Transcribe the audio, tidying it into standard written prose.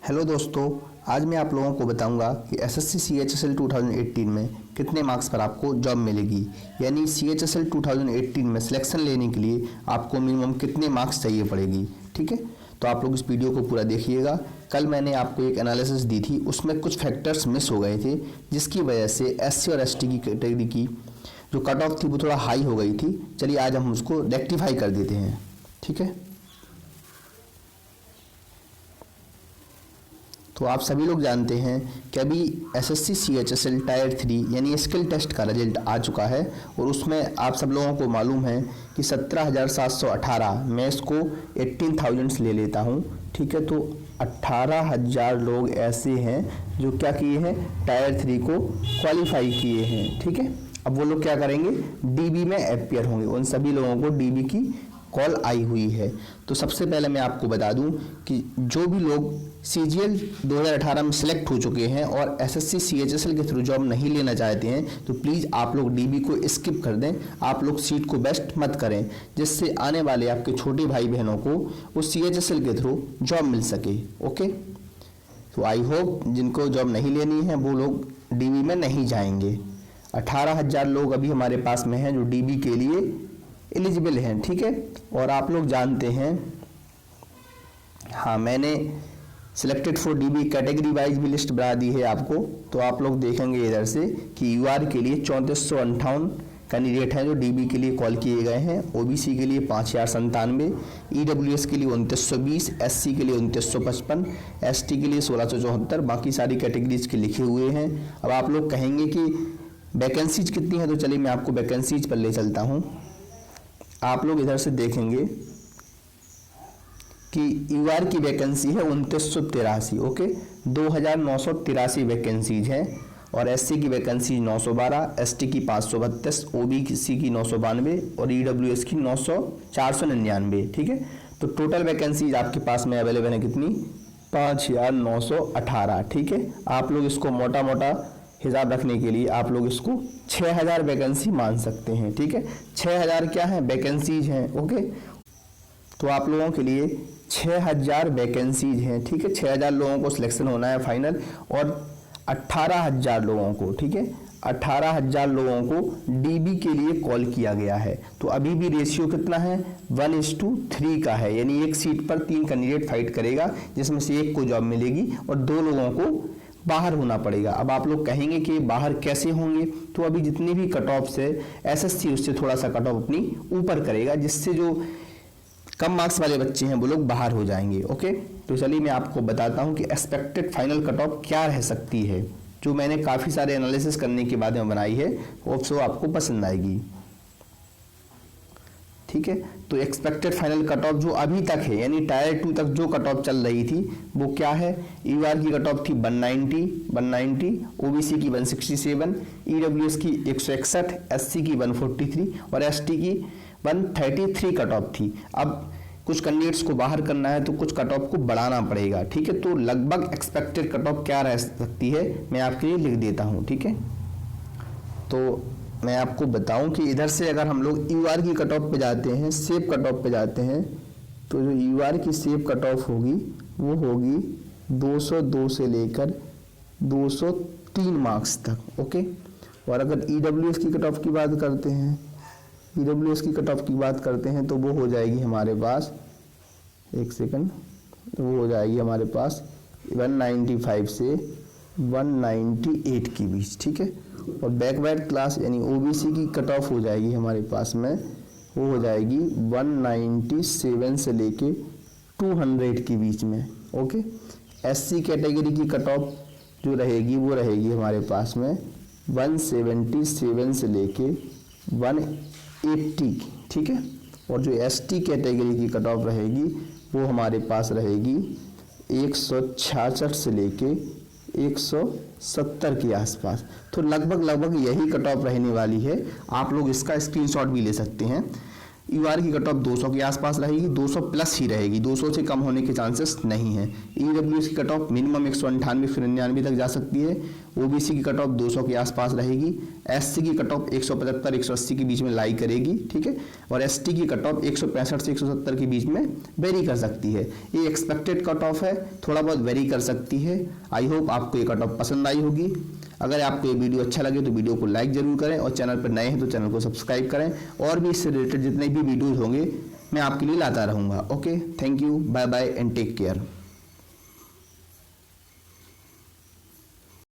Hello दोस्तों, आज मैं आप लोगों को बताऊंगा कि एसएससी सीएचएसएल 2018 में कितने मार्क्स पर आपको जॉब मिलेगी। यानी सीएचएसएल 2018 में सिलेक्शन लेने के लिए आपको मिनिमम कितने मार्क्स चाहिए पड़ेगी। ठीक है, तो आप लोग इस वीडियो को पूरा देखिएगा। कल मैंने आपको एक एनालिसिस दी थी, उसमें कुछ फैक्टर्स मिस हो गए थे, जिसकी वजह से एससी और एसटी की कैटेगरी की जो कट ऑफ थी वो थोड़ा हाई हो गई थी। चलिए आज हम उसको रेक्टिफाई कर देते हैं। ठीक है, तो आप सभी लोग जानते हैं कि अभी एसएससी सीएचएसएल टायर 3 यानी स्किल टेस्ट का रिजल्ट आ चुका है और उसमें आप सब लोगों को मालूम है कि 17,718 मैं इसको 18,000 ले लेता हूं। ठीक है, तो 18,000 लोग ऐसे हैं जो क्या किए हैं, टायर 3 को क्वालिफाई किए हैं। ठीक है, अब वो लोग क्या करेंगे, डीबी में अपियर होंगे। उन सभी लोगों को डीबी की कॉल आई हुई है। तो सबसे पहले मैं आपको बता दूं कि जो भी लोग सीजीएल 2018 में सिलेक्ट हो चुके हैं और एसएससी सीएचएसएल के थ्रू जॉब नहीं लेना चाहते हैं, तो प्लीज़ आप लोग डीबी को स्किप कर दें। आप लोग सीट को वेस्ट मत करें, जिससे आने वाले आपके छोटे भाई बहनों को उस सीएचएसएल के थ्रू जॉब मिल सके। ओके, तो आई होप जिनको जॉब नहीं लेनी है वो लोग डीबी में नहीं जाएंगे। 18,000 लोग अभी हमारे पास में हैं जो डीबी के लिए एलिजिबल हैं। ठीक है, और आप लोग जानते हैं, हाँ मैंने selected for dB category wise भी लिस्ट बना दी है आपको। तो आप लोग देखेंगे इधर से कि यूआर के लिए 3458 कैंडिडेट हैं जो डीबी के लिए कॉल किए गए हैं। ओबीसी के लिए 5,097, ईडब्ल्यूएस के लिए 2920, एससी के लिए 2955, एसटी के लिए 1674, बाकी सारी कैटेगरीज के लिखे हुए हैं। अब आप लोग कहेंगे कि वैकेंसीज कितनी है, तो चलिए मैं आपको वैकेंसीज पर ले चलता हूँ। आप लोग इधर से देखेंगे कि यूआर की वैकेंसी है 2983। ओके, 2,983 वैकेंसीज हैं और एससी की वैकेंसी 912, एसटी की 532, ओबीसी की 992 और ईडब्ल्यूएस की 499। ठीक है, तो टोटल वैकेंसीज आपके पास में अवेलेबल है कितनी, 5,918। ठीक है, आप लोग इसको मोटा मोटा हिसाब रखने के लिए आप लोग इसको 6,000 वैकेंसी मान सकते हैं। ठीक है, 6,000 क्या है, वैकेंसीज हैं। ओके, तो आप लोगों के लिए 6,000 वैकेंसीज हैं। ठीक है, 6,000 लोगों को सिलेक्शन होना है फाइनल, और 18,000 लोगों को, ठीक है, 18,000 लोगों को डीबी के लिए कॉल किया गया है। तो अभी भी रेशियो कितना है, 1:3 का है। यानी एक सीट पर 3 कैंडिडेट फाइट करेगा, जिसमें से एक को जॉब मिलेगी और 2 लोगों को बाहर होना पड़ेगा। अब आप लोग कहेंगे कि बाहर कैसे होंगे, तो अभी जितने भी कट ऑफ से एसएससी उससे थोड़ा सा कट ऑफ अपनी ऊपर करेगा, जिससे जो कम मार्क्स वाले बच्चे हैं वो लोग बाहर हो जाएंगे। ओके, तो चलिए मैं आपको बताता हूं कि एक्सपेक्टेड फाइनल कट ऑफ क्या रह सकती है, जो मैंने काफ़ी सारे एनालिसिस करने के बाद में बनाई है। होप सो आपको पसंद आएगी। ठीक है, तो एक्सपेक्टेड फाइनल कट ऑफ जो अभी तक है, यानी टायर 2 तक जो कट ऑफ चल रही थी वो क्या है, यूआर की कट ऑफ थी 190, ओबीसी की 167, ईडब्ल्यूएस की 161, एससी की 143 और एसटी की 133 कट ऑफ थी। अब कुछ कैंडिडेट्स को बाहर करना है तो कुछ कट ऑफ को बढ़ाना पड़ेगा। ठीक है, तो लगभग एक्सपेक्टेड कट ऑफ क्या रह सकती है मैं आपके लिए लिख देता हूं। ठीक है, तो मैं आपको बताऊं कि इधर से अगर हम लोग यूआर की कट ऑफ पे जाते हैं, सेफ कट ऑफ पे जाते हैं, तो जो यूआर की सेफ कट ऑफ होगी वो होगी 202 से लेकर 203 मार्क्स तक। ओके, और अगर ईडब्ल्यूएस की कट ऑफ की बात करते हैं, ईडब्ल्यूएस की कट ऑफ की बात करते हैं तो वो हो जाएगी हमारे पास, एक सेकंड, वो हो जाएगी हमारे पास 195 से 198 के बीच। ठीक है, और बैकवर्ड क्लास यानी ओबीसी की कट ऑफ हो जाएगी हमारे पास में, वो हो जाएगी 197 से लेके 200 के बीच में। ओके, एससी कैटेगरी की कट ऑफ जो रहेगी वो रहेगी हमारे पास में 177 से लेके 180। ठीक है, और जो एसटी कैटेगरी की कट ऑफ रहेगी वो हमारे पास रहेगी 166 से लेके 170 के आसपास। तो लगभग यही कट ऑफ रहने वाली है। आप लोग इसका स्क्रीनशॉट भी ले सकते हैं। यूआर की कट ऑफ 200 के आसपास रहेगी, 200 प्लस ही रहेगी, 200 से कम होने के चांसेस नहीं है। ईडब्ल्यूएस की कट ऑफ मिनिमम 198 199 तक जा सकती है। ओबीसी की कट ऑफ 200 के आसपास रहेगी। एससी की कट ऑफ 175 180 के बीच में लाई करेगी, ठीक है। और एसटी की कट ऑफ 165 से 170 के बीच में वेरी कर सकती है। ये एक्सपेक्टेड कट ऑफ है, थोड़ा बहुत वेरी कर सकती है। आई होप आपको ये कट ऑफ पसंद आई होगी। अगर आपको ये वीडियो अच्छा लगे तो वीडियो को लाइक जरूर करें और चैनल पर नए हैं तो चैनल को सब्सक्राइब करें। और भी इससे रिलेटेड जितने भी वीडियोज होंगे मैं आपके लिए लाता रहूँगा। Okay, thank you, bye bye and take care.